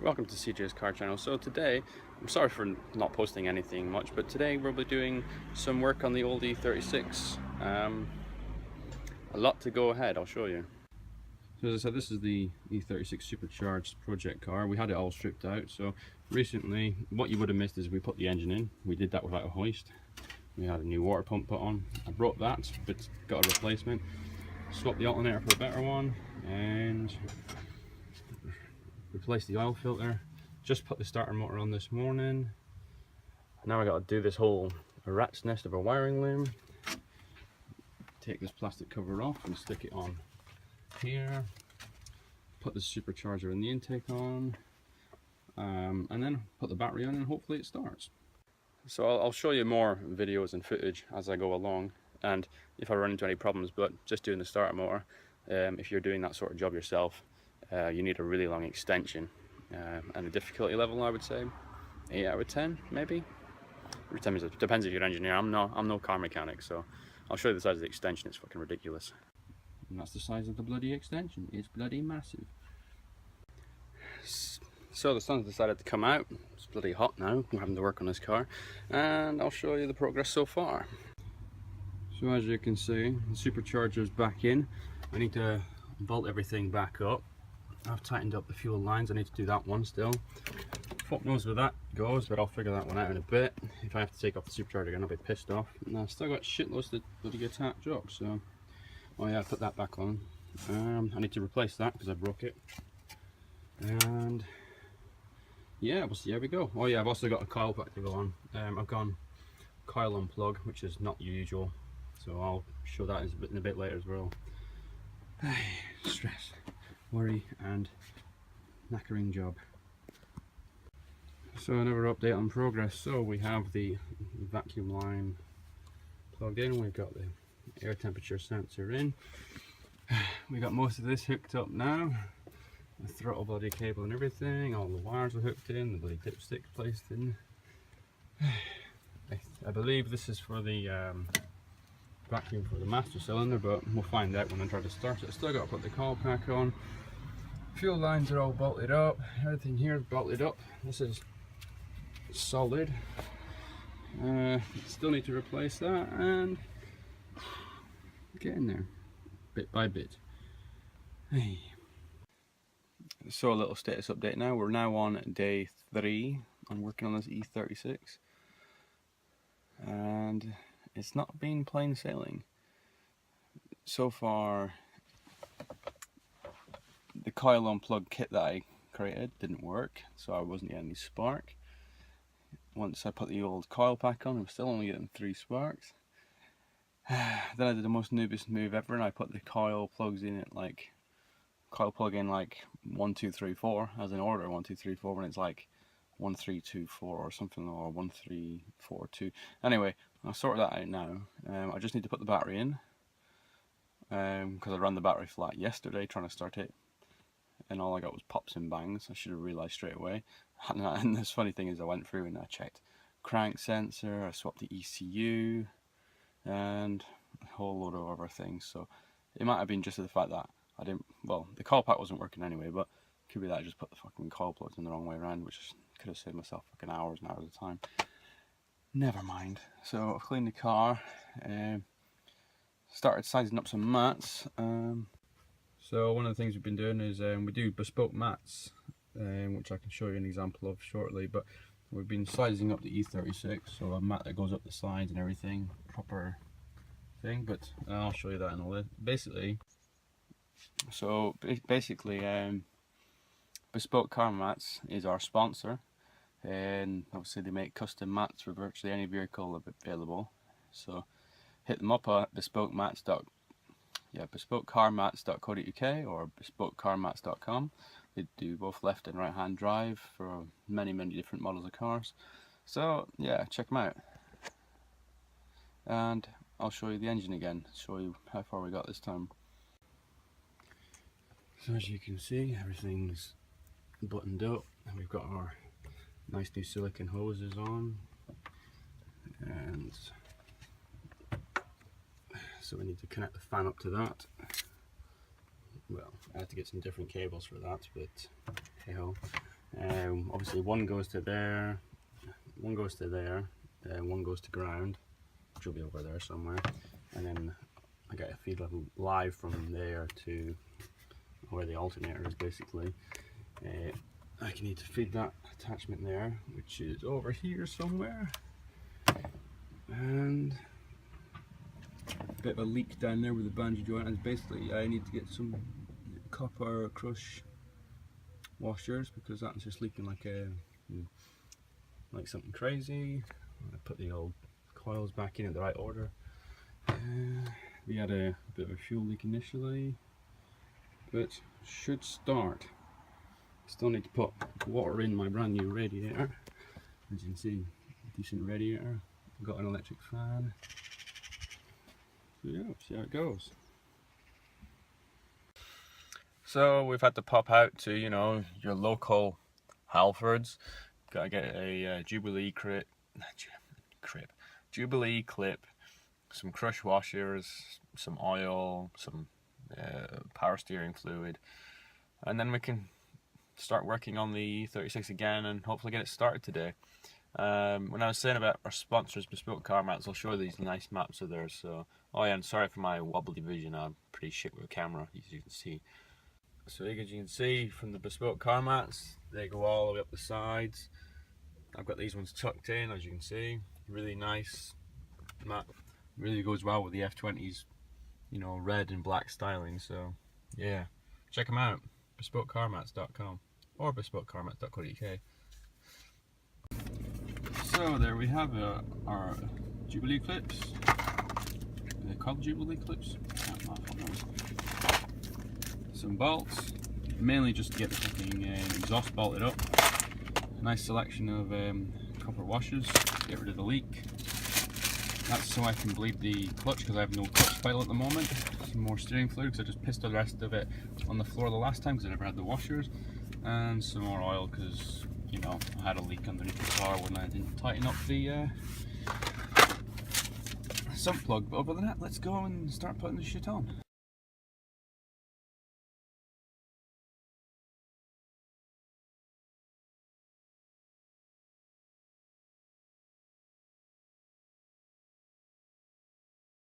Welcome to CJ's Car Channel. So today, I'm sorry for not posting anything much, but today we'll be doing some work on the old E36. A lot to go ahead, I'll show you. So as I said, this is the E36 supercharged project car. We had it all stripped out, so recently, what you would have missed is we put the engine in. We did that without a hoist. We had a new water pump put on. I broke that, but got a replacement. Swapped the alternator for a better one, and replaced the oil filter. Just put the starter motor on this morning. Now I got to do this whole rat's nest of a wiring loom. Take this plastic cover off and stick it on here. Put the supercharger in the intake on, and then put the battery on, and hopefully it starts. So I'll show you more videos and footage as I go along, and if I run into any problems. But just doing the starter motor, if you're doing that sort of job yourself, you need a really long extension, and the difficulty level, I would say 8 out of 10 maybe. It depends if you're an engineer. I'm no car mechanic, so I'll show you the size of the extension. It's fucking ridiculous. And that's the size of the bloody extension. It's bloody massive. So the sun's decided to come out. It's bloody hot now. I'm having to work on this car, and I'll show you the progress so far. So as you can see, the supercharger's back in. I need to bolt everything back up. I've tightened up the fuel lines. I need to do that one still. Fuck knows where that goes, but I'll figure that one out in a bit. If I have to take off the supercharger again, I'll be pissed off. And I've still got shitloads to bloody attach up, so... Oh yeah, I put that back on. I need to replace that because I broke it. And... yeah, we'll see how we go. Oh yeah, I've also got a coil pack to go on. I've gone coil on plug, which is not usual. So I'll show that in a bit later as well. Stress, worry and knackering job. So another update on progress. So we have the vacuum line plugged in, we've got the air temperature sensor in, we got most of this hooked up now, the throttle body cable and everything, all the wires are hooked in, the bloody dipstick placed in. I believe this is for the vacuum for the master cylinder, but we'll find out when I try to start it. I still got to put the coil pack on. Fuel lines are all bolted up, everything here is bolted up. This is solid. Still need to replace that and get in there bit by bit. Hey. So a little status update now. We're now on day 3 on working on this E36, and it's not been plain sailing so far. The coil on plug kit that I created didn't work, so I wasn't getting any spark. Once I put the old coil pack on, I'm still only getting 3 sparks. Then I did the most noobiest move ever, and I put the coil plugs in at like coil plug in like 1 2 3 4 as in order, 1 2 3 4, when it's like 1 3 2 4 or something, or 1 3 4 2. Anyway, I'll sort that out now. I just need to put the battery in, because I ran the battery flat yesterday trying to start it, and all I got was pops and bangs. I should have realised straight away. And this funny thing is, I went through and I checked crank sensor, I swapped the ECU, and a whole load of other things. So it might have been just the fact that I didn't, well, the coil pack wasn't working anyway, but it could be that I just put the fucking coil plugs in the wrong way around, which could have saved myself fucking hours and hours of time. Never mind. So I've cleaned the car, started sizing up some mats. So one of the things we've been doing is we do bespoke mats, which I can show you an example of shortly, but we've been sizing up the E36, so a mat that goes up the sides and everything, proper thing, but I'll show you that in a little. Basically, Bespoke Car Mats is our sponsor, and obviously they make custom mats for virtually any vehicle available. So hit them up at bespokecarmats.co.uk or bespokecarmats.com. They do both left and right hand drive for many different models of cars. So yeah, check them out. And I'll show you the engine again, show you how far we got this time. So as you can see, everything's buttoned up, and we've got our nice new silicone hoses on, and so we need to connect the fan up to that. Well, I had to get some different cables for that, but hey ho. Obviously one goes to there, one goes to there, one goes to ground, which will be over there somewhere, and then I get a feed level live from there to where the alternator is basically. I can need to feed that attachment there, which is over here somewhere, and a bit of a leak down there with the bungee joint, and basically I need to get some copper crush washers because that's just leaking like something crazy. I put the old coils back in the right order. We had a bit of a fuel leak initially, but should start. Still need to put water in my brand new radiator. As you can see, decent radiator. Got an electric fan. So yeah, see how it goes. So we've had to pop out to, you know, your local Halfords. Gotta get a Jubilee Jubilee clip, some crush washers, some oil, some power steering fluid, and then we can start working on the E36 again and hopefully get it started today. When I was saying about our sponsors, Bespoke Car Mats, I'll show you these nice maps of theirs. So, oh yeah, and sorry for my wobbly vision. I'm pretty shit with a camera, as you can see. So as you can see from the Bespoke Car Mats, they go all the way up the sides. I've got these ones tucked in, as you can see. Really nice mat. Really goes well with the F20's, you know, red and black styling. So yeah, check them out. BespokeCarMats.com or BespokeCarMats.co.uk. So there we have our Jubilee clips. Are they called Jubilee clips? Some bolts, mainly just to get the fucking exhaust bolted up. A nice selection of copper washers to get rid of the leak. That's so I can bleed the clutch because I have no clutch pedal at the moment. Some more steering fluid because I just pissed the rest of it on the floor the last time because I never had the washers. And some more oil because, you know, I had a leak underneath the car when I didn't tighten up the sump plug. But other than that, let's go and start putting this shit on.